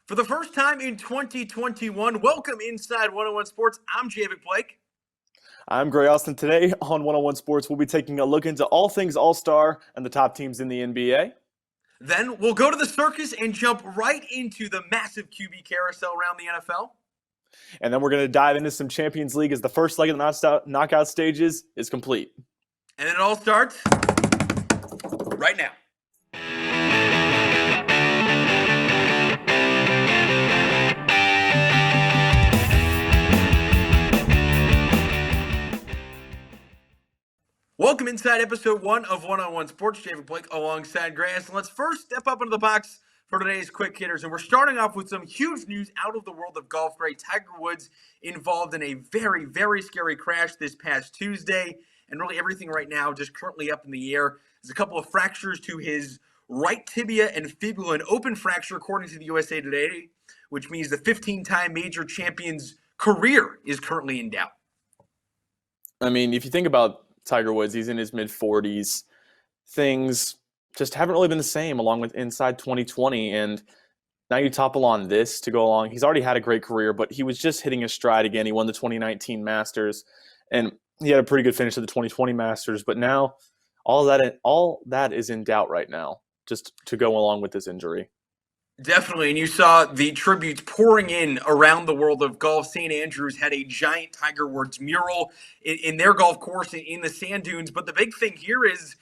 For the first time in 2021, welcome inside 101 Sports. I'm Javik Blake. I'm Gray Austin. Today on 101 Sports, we'll be taking a look into all things All-Star and the top teams in the NBA. Then we'll go to the circus and jump right into the massive QB carousel around the NFL. And then we're going to dive into some Champions League as the first leg of the knockout stages is complete. And it all starts right now. Welcome inside episode 1 of 101 Sports. Javik Blake alongside Grass. And let's first step up into the box for today's quick hitters. And we're starting off with some huge news out of the world of golf. Great Tiger Woods involved in a very, very scary crash this past Tuesday. And really everything right now just currently up in the air. There's a couple of fractures to his right tibia and fibula, an open fracture according to the USA Today, which means the 15-time major champion's career is currently in doubt. I mean, if you think about Tiger Woods, he's in his mid-40s. Things just haven't really been the same along with inside 2020. And now you topple on this to go along. He's already had a great career, but he was just hitting his stride again. He won the 2019 Masters, and he had a pretty good finish at the 2020 Masters. But now all that is in doubt right now, just to go along with this injury. Definitely, and you saw the tributes pouring in around the world of golf. St. Andrews had a giant Tiger Woods mural in their golf course in the sand dunes. But the big thing here is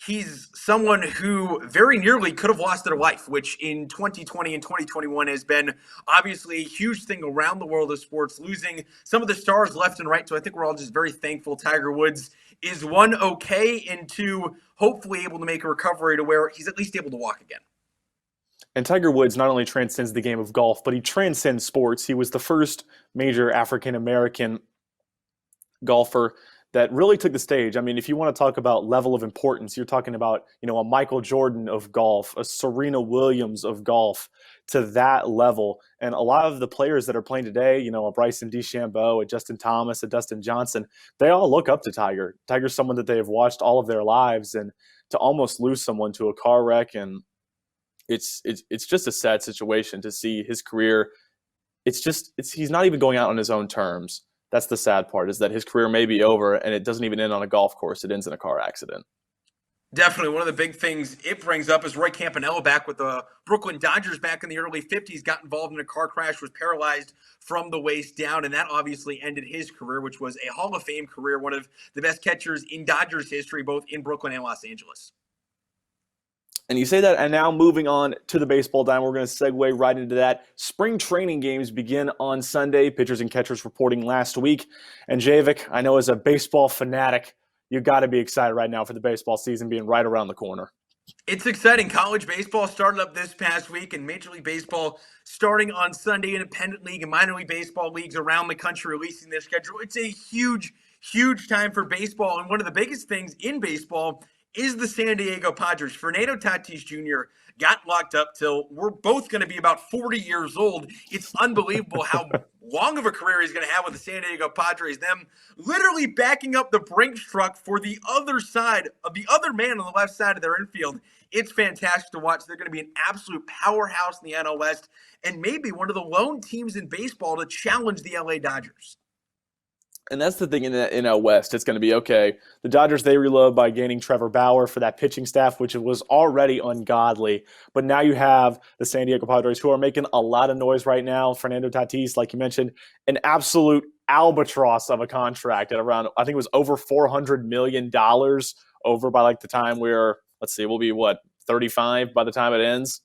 he's someone who very nearly could have lost their life, which in 2020 and 2021 has been obviously a huge thing around the world of sports, losing some of the stars left and right. So I think we're all just very thankful Tiger Woods is, one, okay, and two, hopefully able to make a recovery to where he's at least able to walk again. And Tiger Woods not only transcends the game of golf, but he transcends sports. He was the first major African-American golfer that really took the stage. I mean, if you want to talk about level of importance, you're talking about, a Michael Jordan of golf, a Serena Williams of golf, to that level. And a lot of the players that are playing today, a Bryson DeChambeau, a Justin Thomas, a Dustin Johnson, they all look up to Tiger. Tiger's someone that they have watched all of their lives, and to almost lose someone to a car wreck, and it's just a sad situation to see his career. He's not even going out on his own terms. That's the sad part, is that his career may be over, and it doesn't even end on a golf course. It ends in a car accident. Definitely. One of the big things it brings up is Roy Campanella, back with the Brooklyn Dodgers back in the early 50s, got involved in a car crash, was paralyzed from the waist down, and that obviously ended his career, which was a Hall of Fame career, one of the best catchers in Dodgers history, both in Brooklyn and Los Angeles. And you say that, and now moving on to the baseball dime, we're going to segue right into that. Spring training games begin on Sunday. Pitchers and catchers reporting last week. And Javik, I know as a baseball fanatic, you got to be excited right now for the baseball season being right around the corner. It's exciting. College baseball started up this past week, and Major League Baseball starting on Sunday. Independent league and minor league baseball leagues around the country releasing their schedule. It's a huge, huge time for baseball. And one of the biggest things in baseball is the San Diego Padres. Fernando Tatis Jr. got locked up till we're both going to be about 40 years old. It's unbelievable how long of a career he's going to have with the San Diego Padres. Them literally backing up the Brinks truck for the other side of the other man on the left side of their infield. It's fantastic to watch. They're going to be an absolute powerhouse in the NL West, and maybe one of the lone teams in baseball to challenge the LA Dodgers. And that's the thing in the NL West. It's going to be, okay, the Dodgers, they reload by gaining Trevor Bauer for that pitching staff, which was already ungodly. But now you have the San Diego Padres, who are making a lot of noise right now. Fernando Tatis, like you mentioned, an absolute albatross of a contract at around, I think it was over $400 million over by the time we're, we'll be 35 by the time it ends?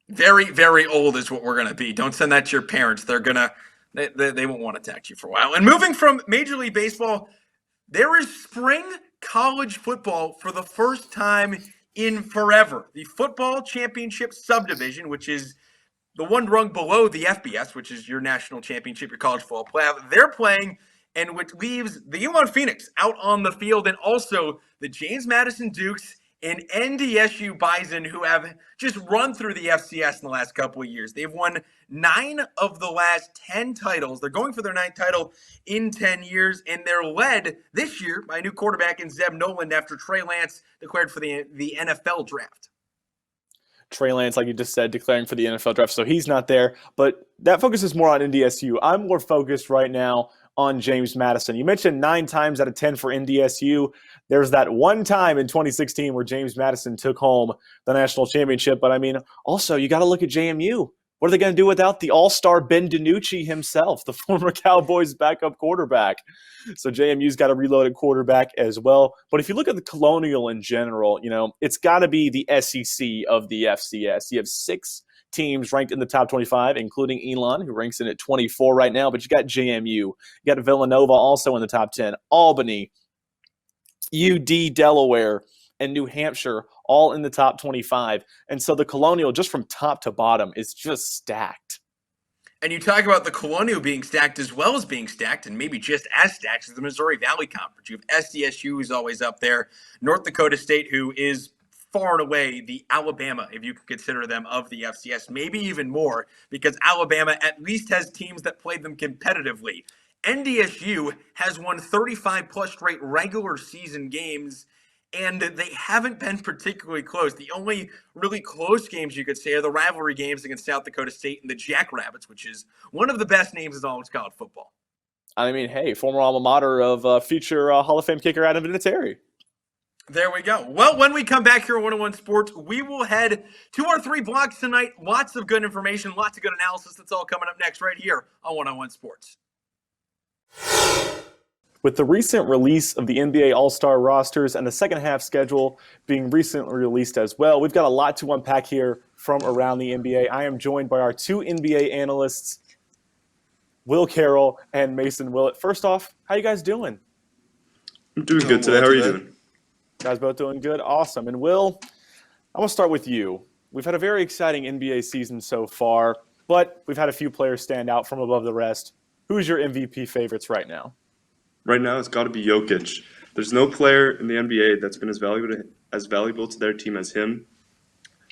Very, very old is what we're going to be. Don't send that to your parents. They're going to They won't want to tax you for a while. And moving from Major League Baseball, there is spring college football for the first time in forever. The Football Championship Subdivision, which is the one rung below the FBS, which is your national championship, your college football playoff, they're playing, and which leaves the UM Phoenix out on the field, and also the James Madison Dukes and NDSU Bison, who have just run through the FCS in the last couple of years. They've won 9 of the last 10 titles. They're going for their 9th title in 10 years, and they're led this year by a new quarterback in Zeb Noland after Trey Lance declared for the NFL draft. Trey Lance, like you just said, declaring for the NFL draft, so he's not there. But that focuses more on NDSU. I'm more focused right now on James Madison. You mentioned 9 times out of 10 for NDSU. There's that one time in 2016 where James Madison took home the national championship. But I mean, also, you got to look at JMU. What are they going to do without the all-star Ben DiNucci himself, the former Cowboys backup quarterback? So JMU's got a reloaded quarterback as well. But if you look at the Colonial in general, it's got to be the SEC of the FCS. You have 6 teams ranked in the top 25, including Elon, who ranks in at 24 right now. But you got JMU. You got Villanova also in the top 10. Albany, UD, Delaware, and New Hampshire all in the top 25. And so the Colonial, just from top to bottom, is just stacked. And you talk about the Colonial being stacked as well as being stacked, and maybe just as stacked as the Missouri Valley Conference. You have SDSU, who's always up there. North Dakota State, who is far and away the Alabama, if you could consider them, of the FCS. Maybe even more, because Alabama at least has teams that play them competitively. NDSU has won 35-plus straight regular season games, and they haven't been particularly close. The only really close games you could say are the rivalry games against South Dakota State and the Jackrabbits, which is one of the best names in all of college football. I mean, hey, former alma mater of future Hall of Fame kicker Adam Vinatieri. There we go. Well, when we come back here on 101 Sports, we will head to our 3 blocks tonight. Lots of good information, lots of good analysis. That's all coming up next right here on 101 Sports. With the recent release of the NBA All-Star rosters and the second half schedule being recently released as well, we've got a lot to unpack here from around the NBA. I am joined by our 2 NBA analysts, Will Carroll and Mason Willett. First off, how you guys doing? I'm doing good today. How are you doing? Guys both doing good? Awesome. And Will, I'm going to start with you. We've had a very exciting NBA season so far, but we've had a few players stand out from above the rest. Who's your MVP favorites right now? Right now, it's got to be Jokic. There's no player in the NBA that's been as valuable to their team as him.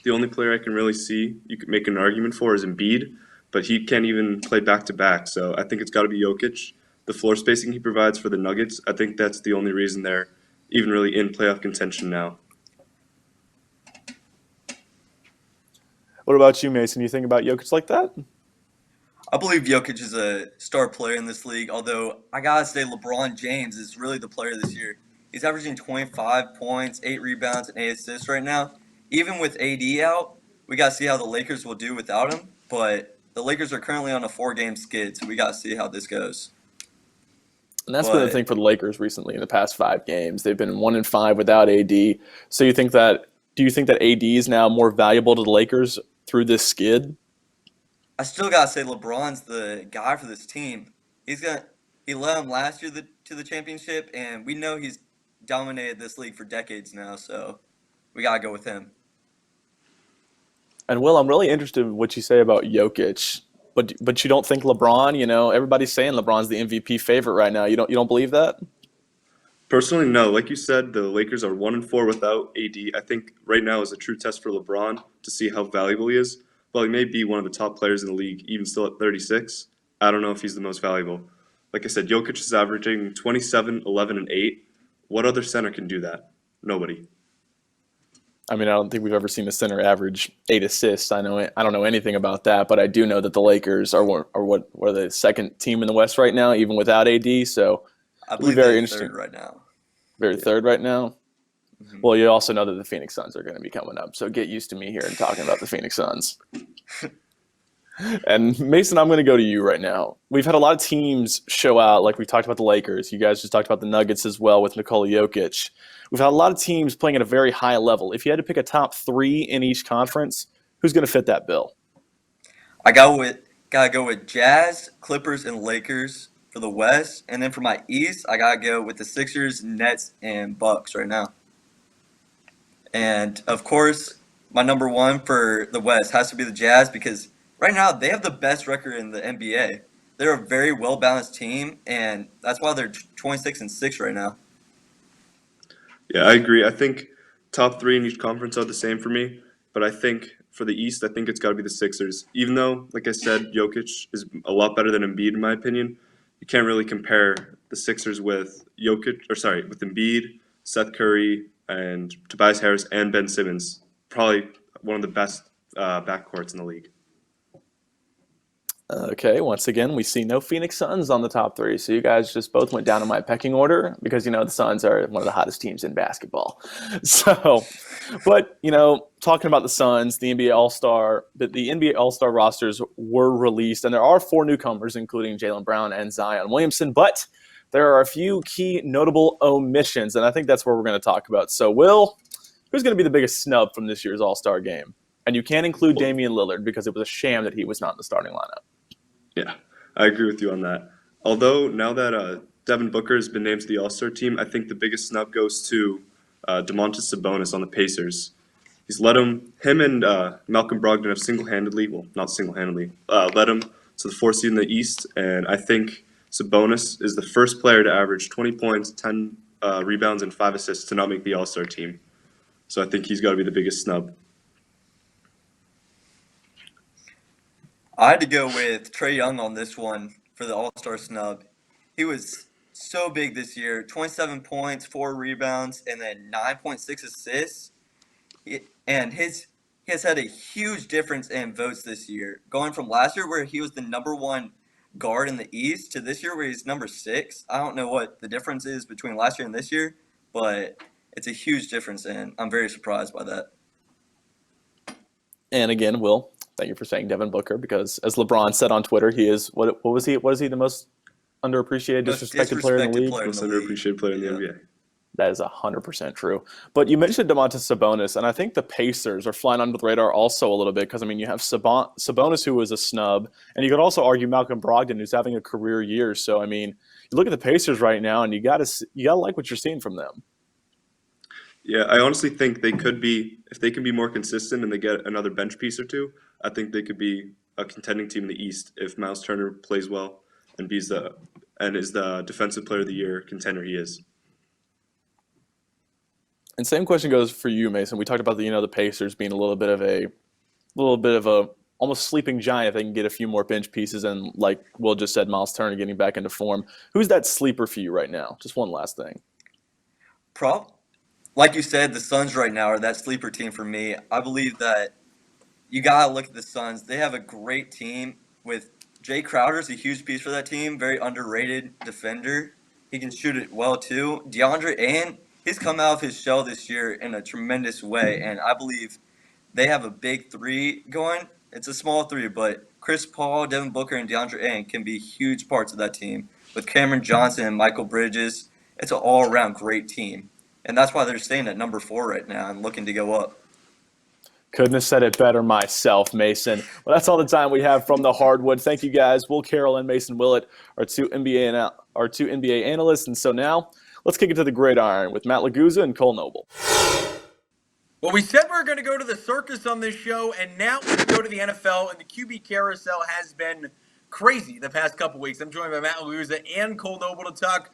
The only player I can really see you could make an argument for is Embiid, but he can't even play back-to-back, so I think it's got to be Jokic. The floor spacing he provides for the Nuggets, I think that's the only reason they're even really in playoff contention now. What about you, Mason? You think about Jokic like that? I believe Jokic is a star player in this league, although I got to say LeBron James is really the player this year. He's averaging 25 points, 8 rebounds, and 8 assists right now. Even with AD out, we got to see how the Lakers will do without him, but the Lakers are currently on a 4-game skid, so we got to see how this goes. And that's been the thing for the Lakers recently in the past 5 games. They've been 1-5 without AD. So do you think that AD is now more valuable to the Lakers through this skid? I still got to say LeBron's the guy for this team. He led them last year to the championship, and we know he's dominated this league for decades now, so we got to go with him. And Will, I'm really interested in what you say about Jokic, but you don't think LeBron, everybody's saying LeBron's the MVP favorite right now. You don't believe that? Personally, no. Like you said, the Lakers are 1-4 without AD. I think right now is a true test for LeBron to see how valuable he is. Well, he may be one of the top players in the league, even still at 36. I don't know if he's the most valuable. Like I said, Jokic is averaging 27, 11, and 8. What other center can do that? Nobody. I mean, I don't think we've ever seen a center average 8 assists. I don't know anything about that, but I do know that the Lakers are the second team in the West right now, even without AD. So I believe very they're interesting. third right now. Third right now. Mm-hmm. Well, you also know that the Phoenix Suns are going to be coming up, so get used to me here and talking about the Phoenix Suns. And Mason, I'm going to go to you right now. We've had a lot of teams show out, like we talked about the Lakers. You guys just talked about the Nuggets as well with Nikola Jokic. We've had a lot of teams playing at a very high level. If you had to pick a top 3 in each conference, who's going to fit that bill? I gotta go with Jazz, Clippers, and Lakers for the West, and then for my East, I gotta go with the Sixers, Nets, and Bucks right now. And of course, my number 1 for the West has to be the Jazz because right now they have the best record in the NBA. They're a very well balanced team, and that's why they're 26-6 right now. Yeah, I agree. I think top 3 in each conference are the same for me, but I think for the East, I think it's got to be the Sixers. Even though, like I said, Jokic is a lot better than Embiid in my opinion, you can't really compare the Sixers with with Embiid, Seth Curry, and Tobias Harris and Ben Simmons. Probably one of the best backcourts in the league. Okay, once again, we see no Phoenix Suns on the top three. So you guys just both went down in my pecking order because, the Suns are one of the hottest teams in basketball. So, but, talking about the Suns, the NBA All-Star rosters were released, and there are 4 newcomers, including Jaylen Brown and Zion Williamson, but there are a few key notable omissions, and I think that's where we're going to talk about. So, Will, who's going to be the biggest snub from this year's All-Star game? And you can't include Damian Lillard because it was a sham that he was not in the starting lineup. Yeah, I agree with you on that. Although now that Devin Booker has been named to the All-Star team, I think the biggest snub goes to Domantas Sabonis on the Pacers. He's led him and Malcolm Brogdon have led him to the 4th seed in the East, and I think Sabonis is the first player to average 20 points, 10 rebounds, and 5 assists to not make the All-Star team. So I think he's got to be the biggest snub. I had to go with Trae Young on this one for the All-Star snub. He was so big this year, 27 points, 4 rebounds, and then 9.6 assists. He has had a huge difference in votes this year, going from last year where he was the number 1 guard in the East to this year where he's number 6. I don't know what the difference is between last year and this year, but it's a huge difference, and I'm very surprised by that. And again, Will, thank you for saying Devin Booker, because as LeBron said on Twitter, he is what was he? What is he? The most underappreciated, disrespected player in the league? Most underappreciated player in the NBA. That is 100% true. But you mentioned Domantas Sabonis, and I think the Pacers are flying under the radar also a little bit because, you have Sabonis, who was a snub, and you could also argue Malcolm Brogdon, who's having a career year. So, you look at the Pacers right now, and you gotta like what you're seeing from them. Yeah, I honestly think they could be, if they can be more consistent and they get another bench piece or two, I think they could be a contending team in the East if Miles Turner plays well and is the Defensive Player of the Year contender he is. And same question goes for you, Mason. We talked about the Pacers being a little bit of a almost sleeping giant if they can get a few more bench pieces, and like Will just said, Miles Turner getting back into form. Who's that sleeper for you right now? Just one last thing. Like you said, the Suns right now are that sleeper team for me. I believe that you got to look at the Suns. They have a great team with Jay Crowder's a huge piece for that team, very underrated defender. He can shoot it well too. DeAndre Ayton, he's come out of his shell this year in a tremendous way, and I believe they have a big 3 going. It's a small 3, but Chris Paul, Devin Booker, and DeAndre Ayton can be huge parts of that team. With Cameron Johnson and Michael Bridges, it's an all-around great team. And that's why they're staying at number 4 right now and looking to go up. Couldn't have said it better myself, Mason. Well, that's all the time we have from the hardwood. Thank you guys, Will Carroll and Mason Willett, our two NBA analysts. And so now, let's kick it to the gridiron with Matt Laguza and Cole Noble. Well, we said we were going to go to the circus on this show, and now we go to the NFL, and the QB carousel has been crazy the past couple weeks. I'm joined by Matt Laguza and Cole Noble to talk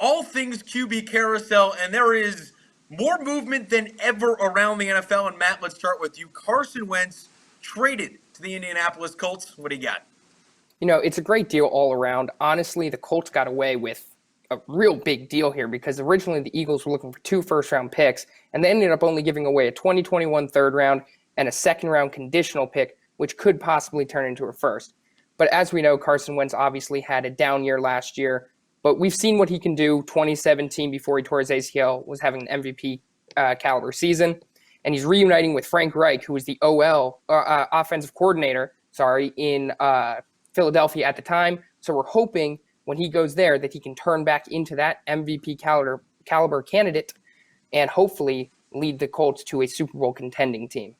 all things QB carousel, and there is more movement than ever around the NFL. And Matt, let's start with you. Carson Wentz traded to the Indianapolis Colts. What do you got? It's a great deal all around. Honestly, the Colts got away with a real big deal here because originally the Eagles were looking for 2 first-round picks, and they ended up only giving away a 2021 third round and a second-round conditional pick, which could possibly turn into a first. But as we know, Carson Wentz obviously had a down year last year. But we've seen what he can do. 2017, before he tore his ACL, was having an MVP caliber season. And he's reuniting with Frank Reich, who was the offensive coordinator, in Philadelphia at the time. So we're hoping when he goes there that he can turn back into that MVP caliber candidate and hopefully lead the Colts to a Super Bowl contending team.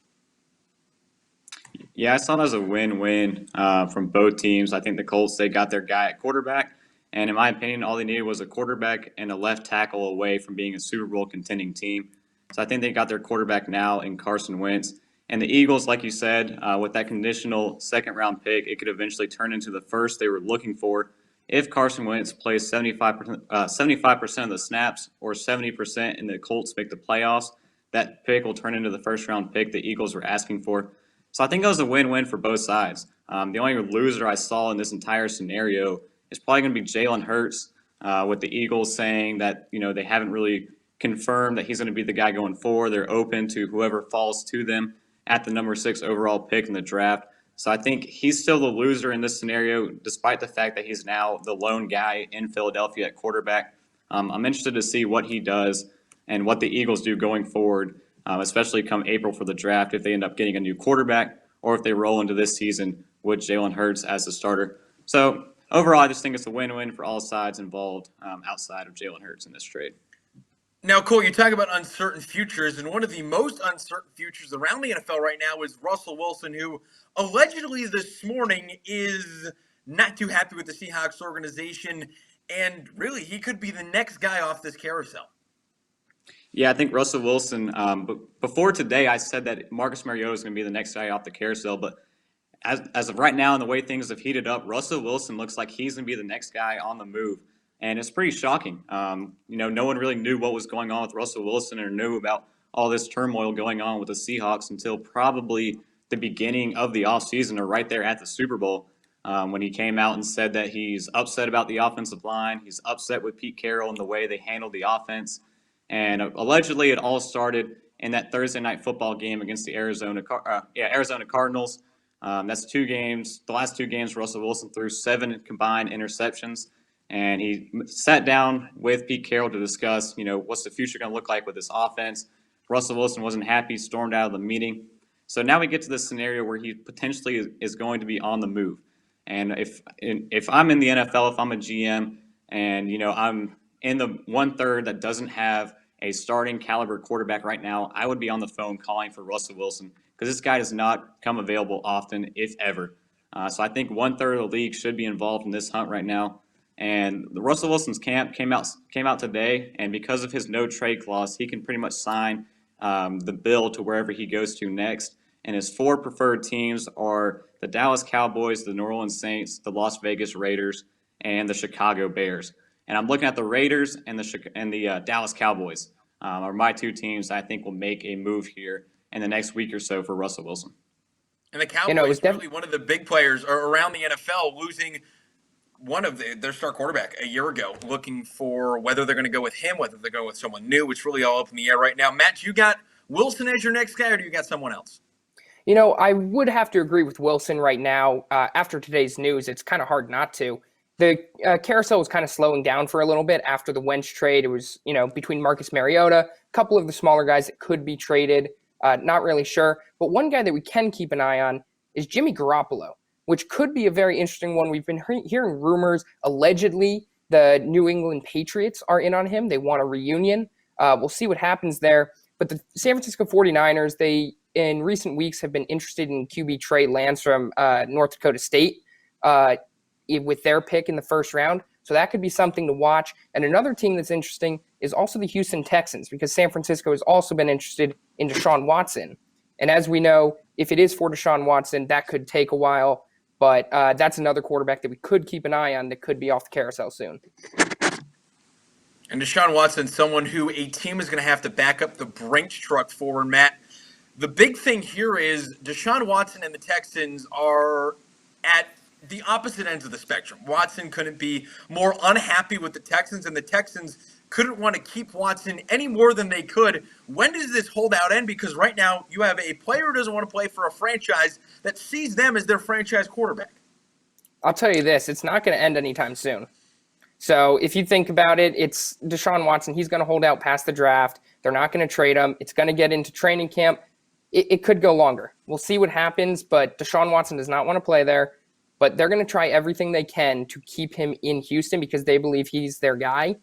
Yeah, I saw it as a win-win from both teams. I think the Colts, they got their guy at quarterback. And in my opinion, all they needed was a quarterback and a left tackle away from being a Super Bowl contending team. So I think they got their quarterback now in Carson Wentz. And the Eagles, like you said, with that conditional second-round pick, it could eventually turn into the first they were looking for. If Carson Wentz plays 75% of the snaps or 70% and the Colts make the playoffs, that pick will turn into the first-round pick the Eagles were asking for. So I think it was a win-win for both sides. The only loser I saw in this entire scenario is probably going to be Jalen Hurts, with the Eagles saying that, they haven't really confirmed that he's going to be the guy going forward. They're open to whoever falls to them at the number 6 overall pick in the draft. So I think he's still the loser in this scenario, despite the fact that he's now the lone guy in Philadelphia at quarterback. I'm interested to see what he does and what the Eagles do going forward, especially come April for the draft, if they end up getting a new quarterback or if they roll into this season with Jalen Hurts as the starter. So overall, I just think it's a win-win for all sides involved outside of Jalen Hurts in this trade. Now, Cole, you talk about uncertain futures, and one of the most uncertain futures around the NFL right now is Russell Wilson, who allegedly this morning is not too happy with the Seahawks organization, and really, he could be the next guy off this carousel. Yeah, I think Russell Wilson, but before today, I said that Marcus Mariota is going to be the next guy off the carousel, but as of right now and the way things have heated up, Russell Wilson looks like he's going to be the next guy on the move. And it's pretty shocking. No one really knew what was going on with Russell Wilson or knew about all this turmoil going on with the Seahawks until probably the beginning of the offseason or right there at the Super Bowl when he came out and said that he's upset about the offensive line. He's upset with Pete Carroll and the way they handled the offense. And allegedly it all started in that Thursday night football game against the Arizona Cardinals. That's 2 games. The last 2 games, Russell Wilson threw 7 combined interceptions. And he sat down with Pete Carroll to discuss, what's the future going to look like with this offense. Russell Wilson wasn't happy, stormed out of the meeting. So now we get to this scenario where he potentially is going to be on the move. And if I'm in the NFL, if I'm a GM, and I'm in the 1/3 that doesn't have a starting caliber quarterback right now, I would be on the phone calling for Russell Wilson because this guy does not come available often, if ever. So I think 1/3 of the league should be involved in this hunt right now. And the Russell Wilson's camp came out today, and because of his no trade clause, he can pretty much sign the bill to wherever he goes to next. And his 4 preferred teams are the Dallas Cowboys, the New Orleans Saints, the Las Vegas Raiders, and the Chicago Bears. And I'm looking at the Raiders and the Dallas Cowboys are my 2 teams I think will make a move here in the next week or so for Russell Wilson. And the Cowboys, really one of the big players around the NFL, losing one of their star quarterback a year ago, looking for whether they're going to go with him, whether they're going with someone new. It's really all up in the air right now. Matt, you got Wilson as your next guy, or do you got someone else? I would have to agree with Wilson right now. After today's news, it's kind of hard not to. The carousel was kind of slowing down for a little bit after the Wentz trade. It was, between Marcus Mariota, a couple of the smaller guys that could be traded. Not really sure. But one guy that we can keep an eye on is Jimmy Garoppolo, which could be a very interesting one. We've been hearing rumors, allegedly, the New England Patriots are in on him. They want a reunion. We'll see what happens there. But the San Francisco 49ers, they, in recent weeks, have been interested in QB Trey Lance from North Dakota State with their pick in the first round. So that could be something to watch. And another team that's interesting is also the Houston Texans, because San Francisco has also been interested in Deshaun Watson. And as we know, if it is for Deshaun Watson, that could take a while. But that's another quarterback that we could keep an eye on that could be off the carousel soon. And Deshaun Watson, someone who a team is going to have to back up the Brinks truck for. Matt, the big thing here is Deshaun Watson and the Texans are at the opposite ends of the spectrum. Watson couldn't be more unhappy with the Texans, and the Texans couldn't want to keep Watson any more than they could. When does this holdout end? Because right now you have a player who doesn't want to play for a franchise that sees them as their franchise quarterback. I'll tell you this, it's not going to end anytime soon. So if you think about it, it's Deshaun Watson. He's going to hold out past the draft. They're not going to trade him. It's going to get into training camp. It could go longer. We'll see what happens, but Deshaun Watson does not want to play there. But they're going to try everything they can to keep him in Houston because they believe he's their guy.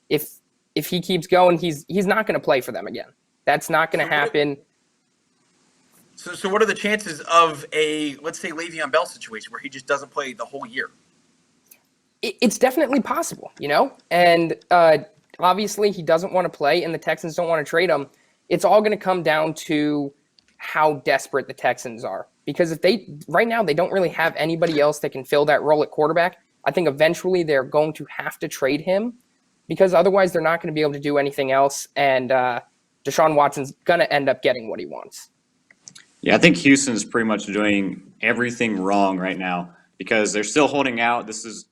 If he keeps going, he's not going to play for them again. That's not going to happen. So what are the chances of a, let's say, Le'Veon Bell situation where he just doesn't play the whole year? It's definitely possible, And obviously he doesn't want to play and the Texans don't want to trade him. It's all going to come down to how desperate the Texans are. Because right now they don't really have anybody else that can fill that role at quarterback. I think eventually they're going to have to trade him because otherwise they're not going to be able to do anything else. And Deshaun Watson's going to end up getting what he wants. Yeah, I think Houston's pretty much doing everything wrong right now because they're still holding out. This is,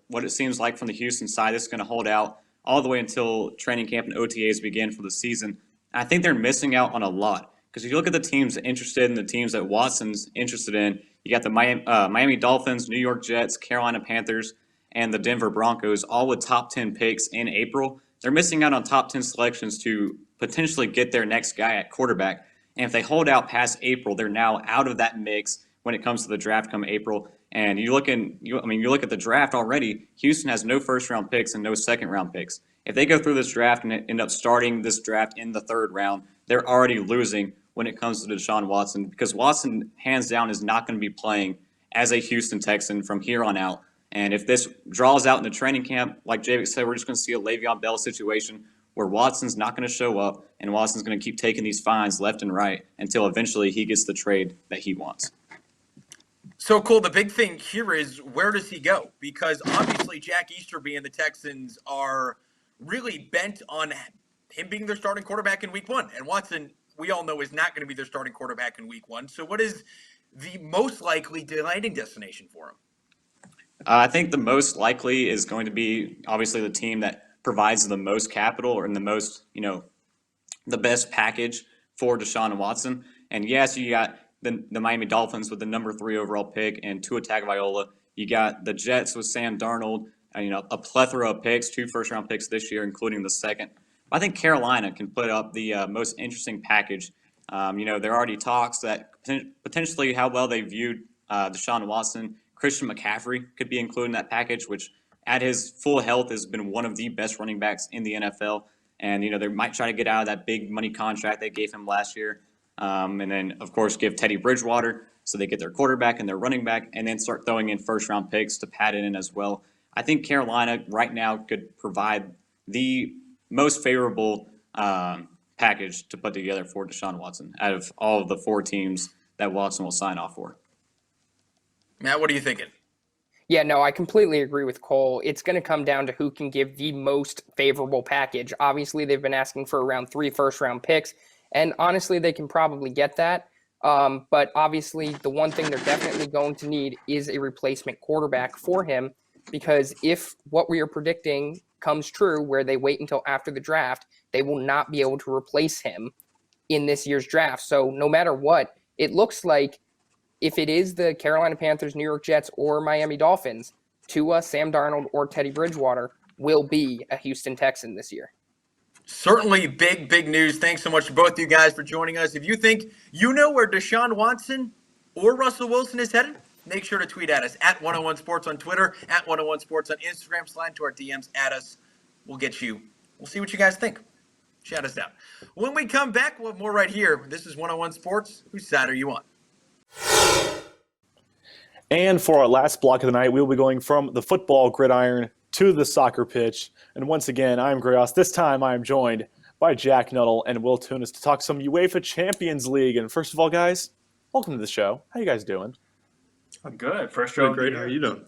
what it seems like from the Houston side. This is going to hold out all the way until training camp and OTAs begin for the season. I think they're missing out on a lot Because if you look at the teams interested and the teams that Watson's interested in, you got the Miami Dolphins, New York Jets, Carolina Panthers, and the Denver Broncos, all with top 10 picks in April. They're missing out on top 10 selections to potentially get their next guy at quarterback. And if they hold out past April, they're now out of that mix when it comes to the draft come April. And you look at the draft already. Houston has no first-round picks and no second-round picks. If they go through this draft and end up starting this draft in the third round, they're already losing when it comes to Deshaun Watson, because Watson, hands down, is not going to be playing as a Houston Texan from here on out. And if this draws out in the training camp, like Javik said, we're just going to see a Le'Veon Bell situation where Watson's not going to show up and Watson's going to keep taking these fines left and right until eventually he gets the trade that he wants. So, Cole, the big thing here is, where does he go? Because obviously Jack Easterby and the Texans are really bent on him being their starting quarterback in week one. And Watson, we all know, is not going to be their starting quarterback in week one. So what is the most likely landing destination for him? I think the most likely is going to be obviously the team that provides the most capital or in the most, the best package for Deshaun Watson. And yes, you got the Miami Dolphins with the number 3 overall pick and Tua Tagovailoa. You got the Jets with Sam Darnold, a plethora of picks, 2 first-round picks this year, including the second. I think Carolina can put up the most interesting package. There are already talks that potentially how well they viewed Deshaun Watson. Christian McCaffrey could be included in that package, which at his full health has been one of the best running backs in the NFL. And, they might try to get out of that big money contract they gave him last year. And then, of course, give Teddy Bridgewater so they get their quarterback and their running back, and then start throwing in first-round picks to pad it in as well. I think Carolina right now could provide the most favorable package to put together for Deshaun Watson out of all of the 4 teams that Watson will sign off for. Matt, what are you thinking? Yeah, no, I completely agree with Cole. It's going to come down to who can give the most favorable package. Obviously, they've been asking for around 3 first-round picks, and honestly, they can probably get that. But obviously, the one thing they're definitely going to need is a replacement quarterback for him, because if what we are predicting comes true, where they wait until after the draft, they will not be able to replace him in this year's draft. So no matter what, it looks like if it is the Carolina Panthers, New York Jets, or Miami Dolphins, Tua, Sam Darnold, or Teddy Bridgewater will be a Houston Texan this year. Certainly big news. Thanks so much to both of you guys for joining us. If you think you know where Deshaun Watson or Russell Wilson is headed, make sure to tweet at us at 101 Sports on Twitter, at 101 Sports on Instagram. Slide to our DMs at us. We'll see what you guys think. Shout us down. When we come back, we'll have more right here. This is 101 Sports. Whose side are you on? And for our last block of the night, we'll be going from the football gridiron to the soccer pitch. And once again, I'm Gray Aust. This time I am joined by Jack Nuttall and Will Tunis to talk some UEFA Champions League. And first of all, guys, welcome to the show. How you guys doing? I'm good. First show. Great. How are you doing?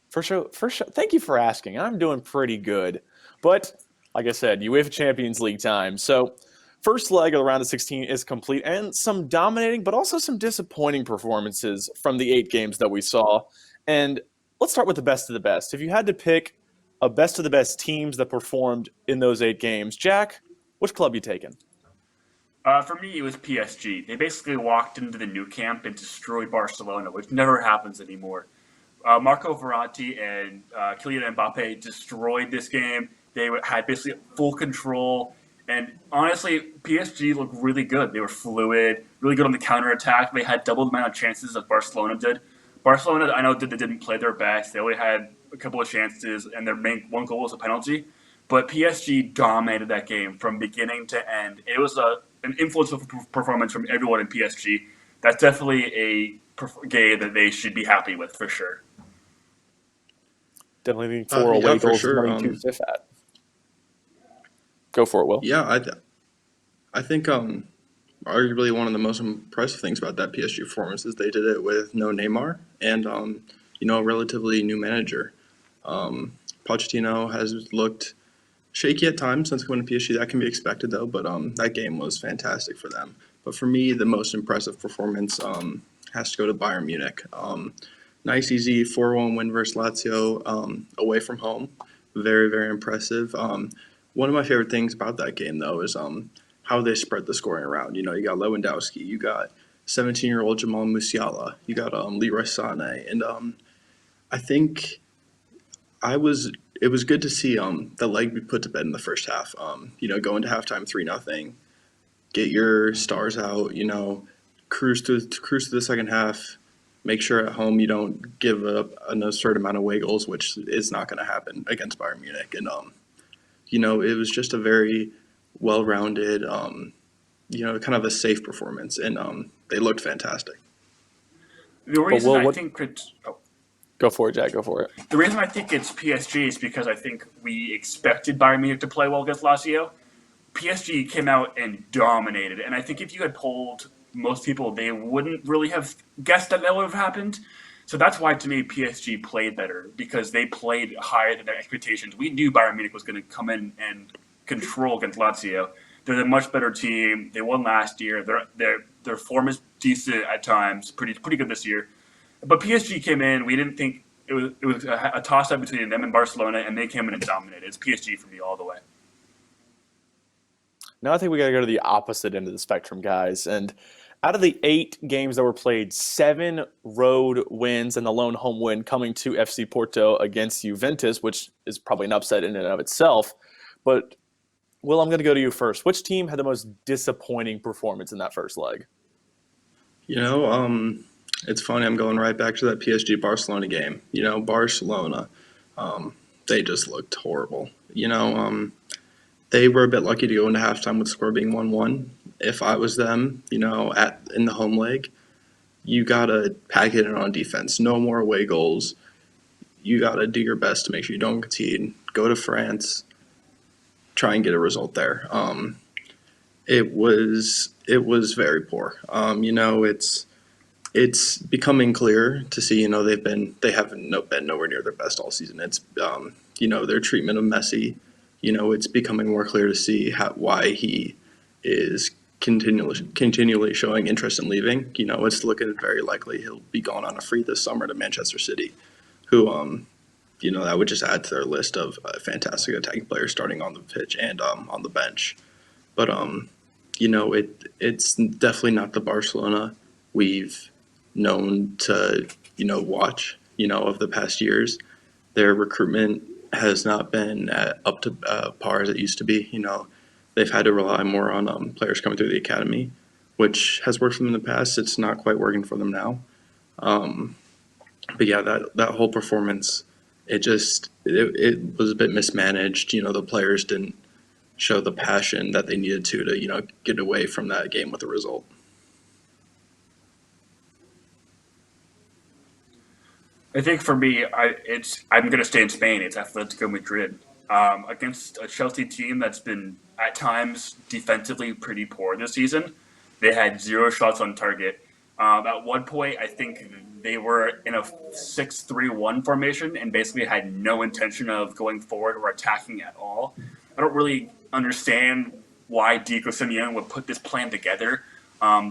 First show. Thank you for asking. I'm doing pretty good. But like I said, UEFA Champions League time. So first leg of the round of 16 is complete, and some dominating but also some disappointing performances from the 8 games that we saw. And let's start with the best of the best. If you had to pick a best of the best teams that performed in those 8 games, Jack, which club you taking? For me, it was PSG. They basically walked into the new camp and destroyed Barcelona, which never happens anymore. Marco Verratti and Kylian Mbappe destroyed this game. They had basically full control. And honestly, PSG looked really good. They were fluid, really good on the counterattack. They had double the amount of chances as Barcelona did. Barcelona, I know, didn't play their best. They only had a couple of chances, and their main one goal was a penalty. But PSG dominated that game from beginning to end. It was an influential performance from everyone in PSG. That's definitely a game that they should be happy with, for sure. Definitely think 4 away goals is nothing too stiff at. Go for it, Will. Yeah, I think arguably one of the most impressive things about that PSG performance is they did it with no Neymar and a relatively new manager. Pochettino has looked shaky at times since going to PSG. That can be expected though, but that game was fantastic for them. But for me, the most impressive performance has to go to Bayern Munich. Nice, easy 4-1 win versus Lazio away from home. Very, very impressive. One of my favorite things about that game, though, is how they spread the scoring around. You got Lewandowski, you got 17-year-old Jamal Musiala, you got Leroy Sané, and I think it was good to see the leg be put to bed in the first half. Go into halftime 3-0, get your stars out. Cruise through the second half. Make sure at home you don't give up an absurd amount of away goals, which is not going to happen against Bayern Munich. And it was just a very well-rounded, kind of a safe performance, and they looked fantastic. The reason Will, I what- think it's Go for it, Jack. Go for it. the reason I think it's PSG is because I think we expected Bayern Munich to play well against Lazio. PSG came out and dominated, and I think if you had polled most people, they wouldn't really have guessed that would have happened. So that's why, to me, PSG played better, because they played higher than their expectations. We knew Bayern Munich was going to come in and control against Lazio. They're a much better team. They won last year. Their form is decent at times, pretty good this year. But PSG came in. We didn't think it was a toss-up between them and Barcelona, and they came in and dominated. It's PSG for me all the way. Now I think we got to go to the opposite end of the spectrum, guys. And out of the 8 games that were played, 7 road wins and the lone home win coming to FC Porto against Juventus, which is probably an upset in and of itself. But, Will, I'm going to go to you first. Which team had the most disappointing performance in that first leg? It's funny. I'm going right back to that PSG Barcelona game. Barcelona, they just looked horrible. They were a bit lucky to go into halftime with the score being 1-1. If I was them, in the home leg, you gotta pack it in on defense. No more away goals. You gotta do your best to make sure you don't concede. Go to France, try and get a result there. It was very poor. It's becoming clear to see. They haven't been nowhere near their best all season. It's their treatment of Messi. It's becoming more clear to see why he is continually showing interest in leaving. It's looking very likely he'll be gone on a free this summer to Manchester City, who that would just add to their list of fantastic attacking players starting on the pitch and on the bench. But it's definitely not the Barcelona we've known to watch of the past years. Their recruitment has not been up to par as it used to be. They've had to rely more on players coming through the academy, which has worked for them in the past. It's not quite working for them now. But yeah, that whole performance, it was a bit mismanaged. The players didn't show the passion that they needed to get away from that game with a result. I think for me, I'm going to stay in Spain. It's Atletico Madrid against a Chelsea team that's been at times defensively pretty poor this season. They had 0 shots on target. At one point, I think they were in a 6-3-1 formation and basically had no intention of going forward or attacking at all. I don't really understand why Diego Simeone would put this plan together. I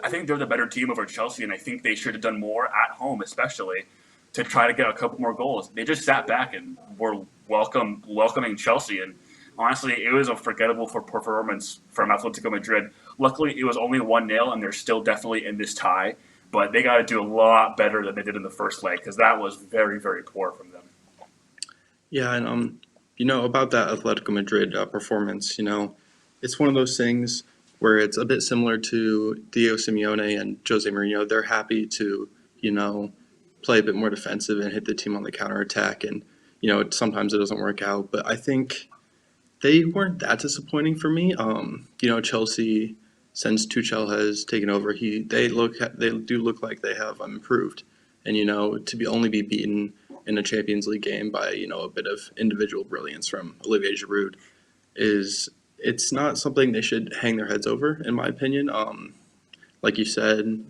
think they're the better team over Chelsea, and I think they should have done more at home, especially to try to get a couple more goals. They just sat back and were welcoming Chelsea, and honestly, it was a forgettable performance from Atletico Madrid. Luckily, it was only 1-0, and they're still definitely in this tie, but they got to do a lot better than they did in the first leg, because that was very, very poor from them. Yeah, and about that Atletico Madrid performance, it's one of those things where it's a bit similar to Diego Simeone and Jose Mourinho. They're happy to, play a bit more defensive and hit the team on the counterattack. And, sometimes it doesn't work out. But I think they weren't that disappointing for me. Chelsea, since Tuchel has taken over, they do look like they have improved. And, to only be beaten in a Champions League game by, a bit of individual brilliance from Olivier Giroud it's not something they should hang their heads over, in my opinion. Like you said,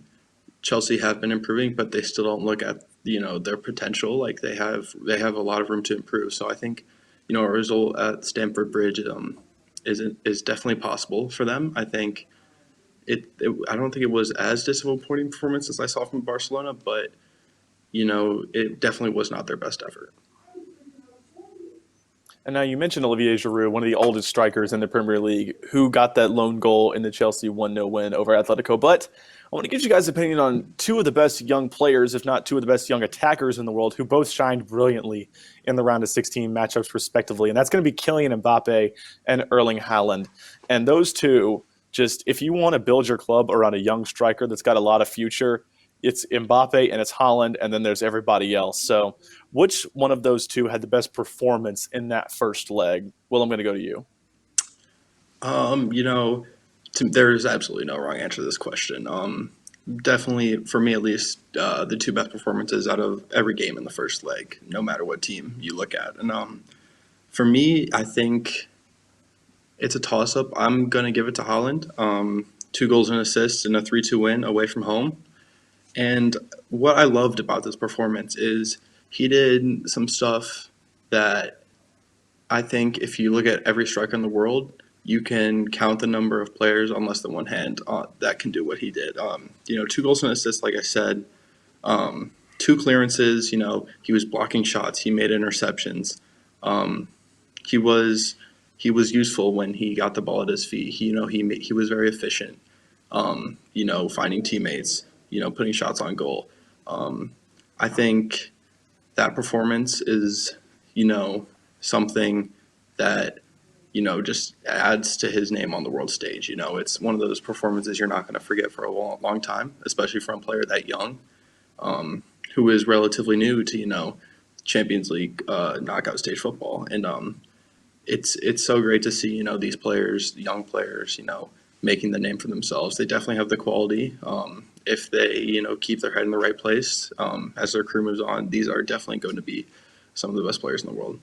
Chelsea have been improving, but they still don't look at their potential. Like they have a lot of room to improve. So I think a result at Stamford Bridge is definitely possible for them. I think I don't think it was as disappointing performance as I saw from Barcelona, but it definitely was not their best effort. And now you mentioned Olivier Giroud, one of the oldest strikers in the Premier League, who got that lone goal in the Chelsea 1-0 win over Atletico. But I want to get you guys' opinion on two of the best young players, if not two of the best young attackers in the world, who both shined brilliantly in the round of 16 matchups respectively. And that's going to be Kylian Mbappe and Erling Haaland. And those two, just if you want to build your club around a young striker that's got a lot of future, it's Mbappe and it's Haaland, and then there's everybody else. So which one of those two had the best performance in that first leg? Well, I'm going to go to you. There's absolutely no wrong answer to this question. Definitely, for me at least, the two best performances out of every game in the first leg, no matter what team you look at. And for me, I think it's a toss-up. I'm going to give it to Haaland. 2 goals and assists in a 3-2 win away from home. And what I loved about this performance is he did some stuff that I think if you look at every striker in the world, you can count the number of players on less than one hand that can do what he did. 2 goals and assists, like I said, 2 clearances. He was blocking shots. He made interceptions. He was useful when he got the ball at his feet. He was very efficient. Finding teammates. Putting shots on goal. I think that performance is, something that, just adds to his name on the world stage. It's one of those performances you're not going to forget for a long time, especially from a player that young, who is relatively new to, Champions League knockout stage football. And it's so great to see, these players, young players, making the name for themselves. They definitely have the quality. If they, keep their head in the right place as their career moves on, these are definitely going to be some of the best players in the world.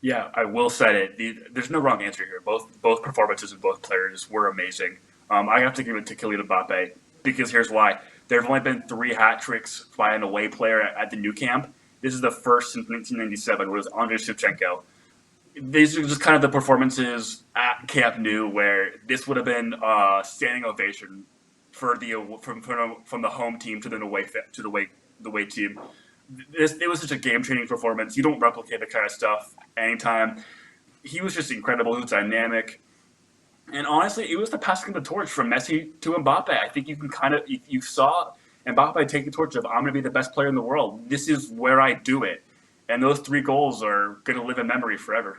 Yeah, I will say it. There's no wrong answer here. Both performances of both players were amazing. I have to give it to Kylian Mbappe because here's why. There have only been 3 hat tricks by an away player at the new camp. This is the first since 1997, where it was Andrei Shevchenko. These are just kind of the performances at Camp Nou where this would have been a standing ovation for from the home team to the away team. It was such a game-changing performance. You don't replicate the kind of stuff anytime. He was just incredible. He was dynamic. And honestly, it was the passing of the torch from Messi to Mbappe. I think you can you saw Mbappe take the torch of, I'm going to be the best player in the world. This is where I do it. And those 3 goals are going to live in memory forever.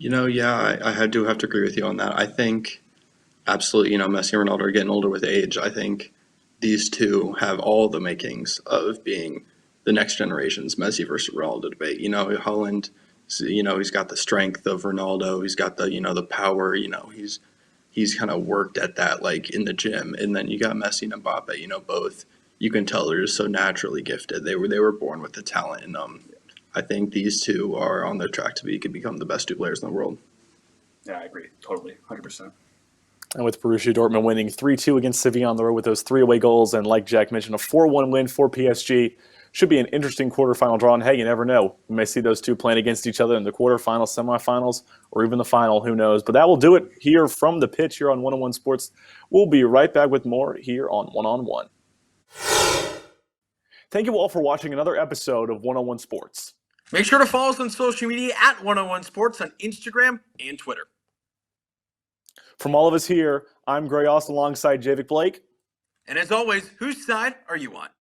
I do have to agree with you on that. I think absolutely, Messi and Ronaldo are getting older with age. I think these two have all the makings of being the next generation's Messi versus Ronaldo debate. Haaland, he's got the strength of Ronaldo. He's got the power. He's kind of worked at that like in the gym. And then you got Messi and Mbappe. Both you can tell they're just so naturally gifted. They were born with the talent, and I think these two are on their track to become the best 2 players in the world. Yeah, I agree. Totally. 100%. And with Borussia Dortmund winning 3-2 against Sevilla on the road with those 3 away goals, and like Jack mentioned, a 4-1 win for PSG. Should be an interesting quarterfinal draw, and hey, you never know. We may see those two playing against each other in the quarterfinals, semifinals, or even the final. Who knows? But that will do it here from the pitch here on 101 Sports. We'll be right back with more here on 1-on-1. Thank you all for watching another episode of 101 Sports. Make sure to follow us on social media at 101 Sports on Instagram and Twitter. From all of us here, I'm Gray Aust alongside Javik Blake. And as always, whose side are you on?